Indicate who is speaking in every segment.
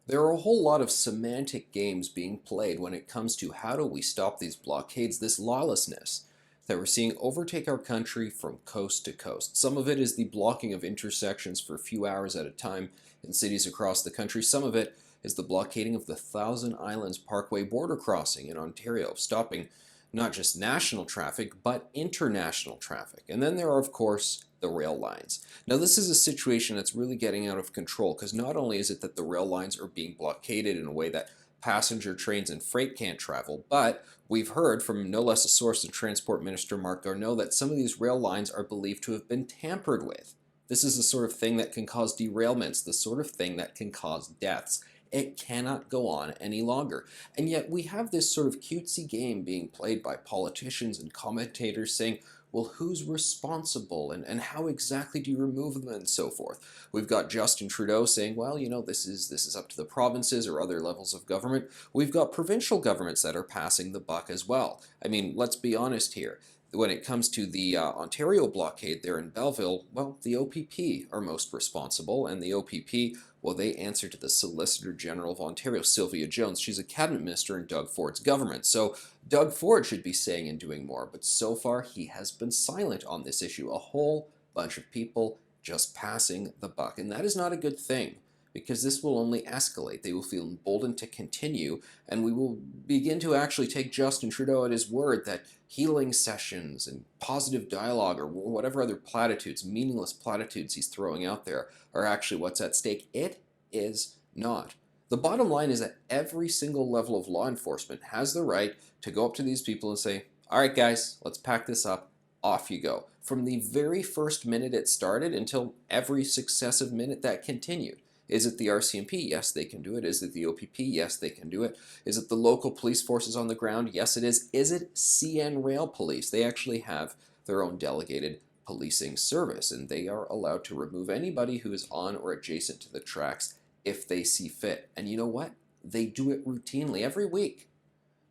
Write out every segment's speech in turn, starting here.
Speaker 1: There are a whole lot of semantic games being played when it comes to how do we stop these blockades, this lawlessness that we're seeing overtake our country from coast to coast. Some of it is the blocking of intersections for a few hours at a time in cities across the country. Some of it is the blockading of the Thousand Islands Parkway border crossing in Ontario, stopping not just national traffic, but international traffic. And then there are, of course, the rail lines. Now, this is a situation that's really getting out of control because not only is it that the rail lines are being blockaded in a way that passenger trains and freight can't travel, but we've heard from no less a source than Transport Minister Marc Garneau that some of these rail lines are believed to have been tampered with. This is the sort of thing that can cause derailments, the sort of thing that can cause deaths. It cannot go on any longer. And yet we have this sort of cutesy game being played by politicians and commentators saying, well, who's responsible and how exactly do you remove them and so forth. We've got Justin Trudeau saying, well, this is up to the provinces or other levels of government. We've got provincial governments that are passing the buck as well. I mean, let's be honest here. When it comes to the Ontario blockade there in Belleville, well, the OPP are most responsible, and the OPP, well, they answer to the Solicitor General of Ontario, Sylvia Jones. She's a cabinet minister in Doug Ford's government, so Doug Ford should be saying and doing more, but so far he has been silent on this issue. A whole bunch of people just passing the buck, and that is not a good thing, because this will only escalate. They will feel emboldened to continue, and we will begin to actually take Justin Trudeau at his word that healing sessions and positive dialogue or whatever other platitudes, meaningless platitudes he's throwing out there are actually what's at stake. It is not. The bottom line is that every single level of law enforcement has the right to go up to these people and say, all right, guys, let's pack this up. Off you go. From the very first minute it started until every successive minute that continued. Is it the RCMP? Yes, they can do it. Is it the OPP? Yes, they can do it. Is it the local police forces on the ground? Yes, it is. Is it CN Rail Police? They actually have their own delegated policing service, and they are allowed to remove anybody who is on or adjacent to the tracks if they see fit. And you know what? They do it routinely every week.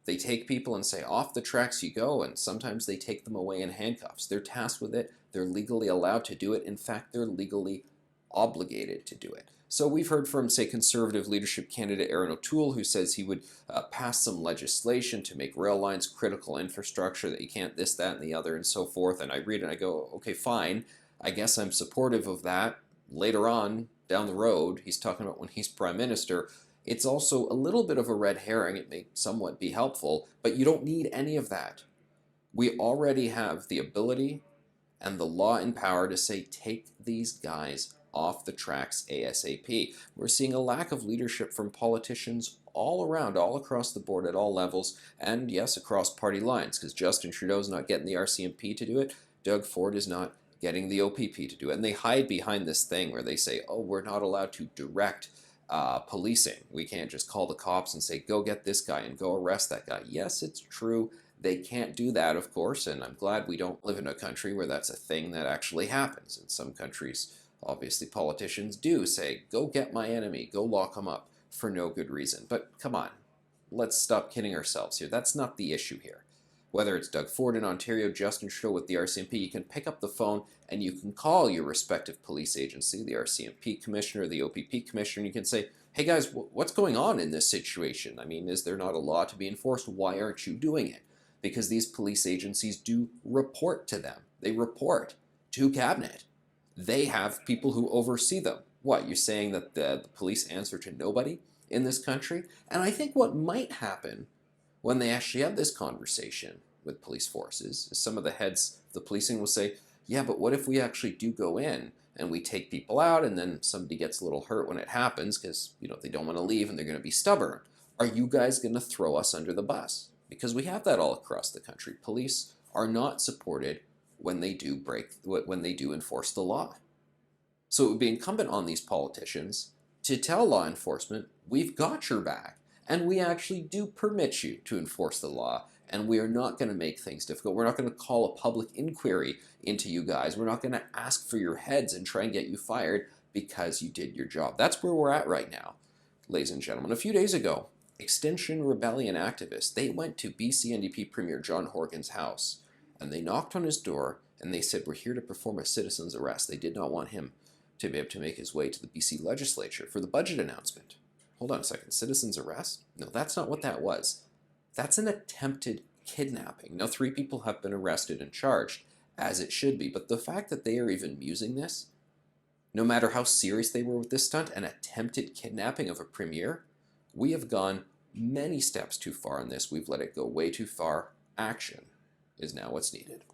Speaker 1: They take people and say, off the tracks you go, and sometimes they take them away in handcuffs. They're tasked with it. They're legally allowed to do it. In fact, they're legally obligated to do it. So we've heard from, say, Conservative leadership candidate Aaron O'Toole, who says he would pass some legislation to make rail lines critical infrastructure, that you can't this, that, and the other, and so forth. And I read it and I go, okay, fine. I guess I'm supportive of that. Later on, down the road, he's talking about when he's prime minister. It's also a little bit of a red herring. It may somewhat be helpful, but you don't need any of that. We already have the ability and the law and power to say, take these guys off the tracks ASAP. We're seeing a lack of leadership from politicians all around, all across the board at all levels, and yes, across party lines, because Justin Trudeau's not getting the RCMP to do it, Doug Ford is not getting the OPP to do it. And they hide behind this thing where they say, oh, we're not allowed to direct policing. We can't just call the cops and say, go get this guy and go arrest that guy. Yes, it's true. They can't do that, of course, and I'm glad we don't live in a country where that's a thing that actually happens. In some countries, obviously, politicians do say, go get my enemy, go lock him up, for no good reason. But come on, let's stop kidding ourselves here. That's not the issue here. Whether it's Doug Ford in Ontario, Justin Trudeau with the RCMP, you can pick up the phone and you can call your respective police agency, the RCMP commissioner, the OPP commissioner, and you can say, hey guys, what's going on in this situation? I mean, is there not a law to be enforced? Why aren't you doing it? Because these police agencies do report to them. They report to cabinet. They have people who oversee them. What, you're saying that the police answer to nobody in this country? And I think what might happen when they actually have this conversation with police forces is some of the heads of the policing will say, yeah, but what if we actually do go in and we take people out and then somebody gets a little hurt when it happens because they don't want to leave and they're going to be stubborn. Are you guys going to throw us under the bus? Because we have that all across the country. Police are not supported when they do enforce the law. So it would be incumbent on these politicians to tell law enforcement, we've got your back, and we actually do permit you to enforce the law, and we are not going to make things difficult. We're not going to call a public inquiry into you guys. We're not going to ask for your heads and try and get you fired because you did your job. That's where we're at right now, ladies and gentlemen. A few days ago, Extinction Rebellion activists, they went to BC NDP Premier John Horgan's house, and they knocked on his door, and they said, we're here to perform a citizen's arrest. They did not want him to be able to make his way to the BC legislature for the budget announcement. Hold on a second. Citizen's arrest? No, that's not what that was. That's an attempted kidnapping. Now, 3 people have been arrested and charged, as it should be, but the fact that they are even musing this, no matter how serious they were with this stunt, an attempted kidnapping of a premier, we have gone many steps too far on this. We've let it go way too far. Action is now what's needed.